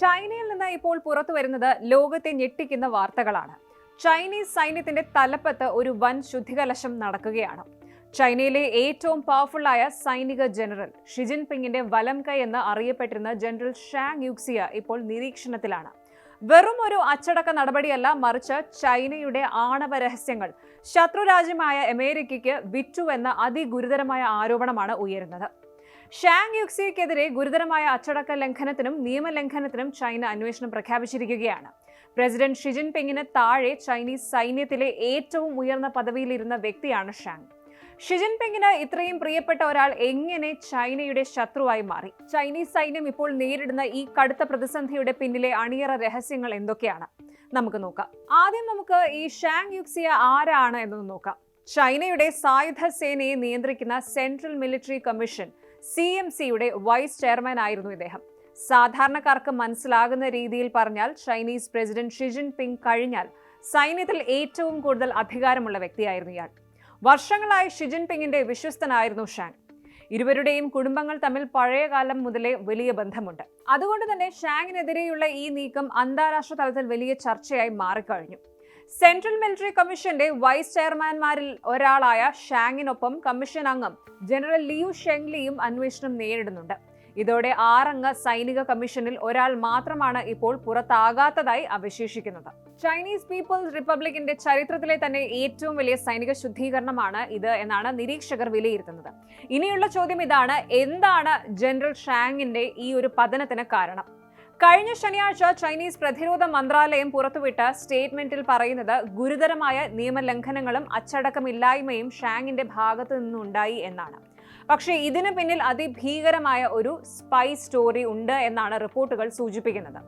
ചൈനയിൽ നിന്ന് ഇപ്പോൾ പുറത്തു വരുന്നത് ലോകത്തെ ഞെട്ടിക്കുന്ന വാർത്തകളാണ്. ചൈനീസ് സൈന്യത്തിന്റെ തലപ്പത്ത് ഒരു വൻ ശുദ്ധികലശം നടക്കുകയാണ്. ചൈനയിലെ ഏറ്റവും പവർഫുള്ളായ സൈനിക ജനറൽ ഷി ജിൻപിങ്ങിന്റെ വലം കൈ എന്ന് അറിയപ്പെട്ടിരുന്ന ജനറൽ ഷാങ് യുക്സിയ ഇപ്പോൾ നിരീക്ഷണത്തിലാണ്. വെറും ഒരു അച്ചടക്ക നടപടിയല്ല, മറിച്ച് ചൈനയുടെ ആണവ രഹസ്യങ്ങൾ ശത്രുരാജ്യമായ അമേരിക്കയ്ക്ക് വിറ്റുവെന്ന അതിഗുരുതരമായ ആരോപണമാണ് ഉയരുന്നത്. ഷാങ് യുക്സിയക്കെതിരെ ഗുരുതരമായ അച്ചടക്ക ലംഘനത്തിനും നിയമലംഘനത്തിനും ചൈന അന്വേഷണം പ്രഖ്യാപിച്ചിരിക്കുകയാണ്. പ്രസിഡന്റ് ഷി ജിൻപിങ്ങിന് താഴെ ചൈനീസ് സൈന്യത്തിലെ ഏറ്റവും ഉയർന്ന പദവിയിലിരുന്ന വ്യക്തിയാണ് ഷാങ്. ഷി ജിൻപിങ്ങിന് ഇത്രയും പ്രിയപ്പെട്ട ഒരാൾ എങ്ങനെ ചൈനയുടെ ശത്രുവായി മാറി? ചൈനീസ് സൈന്യം ഇപ്പോൾ നേരിടുന്ന ഈ കടുത്ത പ്രതിസന്ധിയുടെ പിന്നിലെ അണിയറ രഹസ്യങ്ങൾ എന്തൊക്കെയാണ്? നമുക്ക് നോക്കാം. ആദ്യം നമുക്ക് ഈ ഷാങ് യുക്സിയ ആരാണ് എന്നൊന്ന് നോക്കാം. ചൈനയുടെ സായുധ സേനയെ നിയന്ത്രിക്കുന്ന സെൻട്രൽ മിലിറ്ററി കമ്മീഷൻ CMCയുടെ വൈസ് ചെയർമാൻ ആയിരുന്നു ഇദ്ദേഹം. സാധാരണക്കാർക്ക് മനസ്സിലാകുന്ന രീതിയിൽ പറഞ്ഞാൽ ചൈനീസ് പ്രസിഡന്റ് ഷി ജിൻപിങ് കഴിഞ്ഞാൽ സൈന്യത്തിൽ ഏറ്റവും കൂടുതൽ അധികാരമുള്ള വ്യക്തിയായിരുന്നു ഇയാൾ. വർഷങ്ങളായി ഷി ജിൻപിങ്ങിന്റെ വിശ്വസ്തനായിരുന്നു ഷാങ്. ഇരുവരുടെയും കുടുംബങ്ങൾ തമ്മിൽ പഴയകാലം മുതലേ വലിയ ബന്ധമുണ്ട്. അതുകൊണ്ട് തന്നെ ഷാങ്ങിനെതിരെയുള്ള ഈ നീക്കം അന്താരാഷ്ട്ര തലത്തിൽ വലിയ ചർച്ചയായി മാറിക്കഴിഞ്ഞു. സെൻട്രൽ മിലിറ്ററി കമ്മീഷന്റെ വൈസ് ചെയർമാൻമാരിൽ ഒരാളായ ഷാങ്ങിനൊപ്പം കമ്മീഷൻ അംഗം ജനറൽ ലിയു ഷെങ്ലിയും അന്വേഷണം നേരിടുന്നുണ്ട്. ഇതോടെ 6 അംഗ സൈനിക കമ്മീഷനിൽ ഒരാൾ മാത്രമാണ് ഇപ്പോൾ പുറത്താകാത്തതായി അവശേഷിക്കുന്നത്. ചൈനീസ് പീപ്പിൾസ് റിപ്പബ്ലിക്കിന്റെ ചരിത്രത്തിലെ തന്നെ ഏറ്റവും വലിയ സൈനിക ശുദ്ധീകരണമാണ് ഇത് എന്നാണ് നിരീക്ഷകർ വിലയിരുത്തുന്നത്. ഇനിയുള്ള ചോദ്യം ഇതാണ്: എന്താണ് ജനറൽ ഷാങ്ങിന്റെ ഈ ഒരു പതനത്തിന് കാരണം? കഴിഞ്ഞ ശനിയാഴ്ച ചൈനീസ് പ്രതിരോധ മന്ത്രാലയം പുറത്തുവിട്ട സ്റ്റേറ്റ്മെന്റിൽ പറയുന്നത് ഗുരുതരമായ നിയമലംഘനങ്ങളും അച്ചടക്കമില്ലായ്മയും ഷാങ്ങിന്റെ ഭാഗത്തു നിന്നുണ്ടായി എന്നാണ്. പക്ഷേ ഇതിനു പിന്നിൽ അതിഭീകരമായ ഒരു സ്പൈ സ്റ്റോറി ഉണ്ട് എന്നാണ് റിപ്പോർട്ടുകൾ സൂചിപ്പിക്കുന്നത്.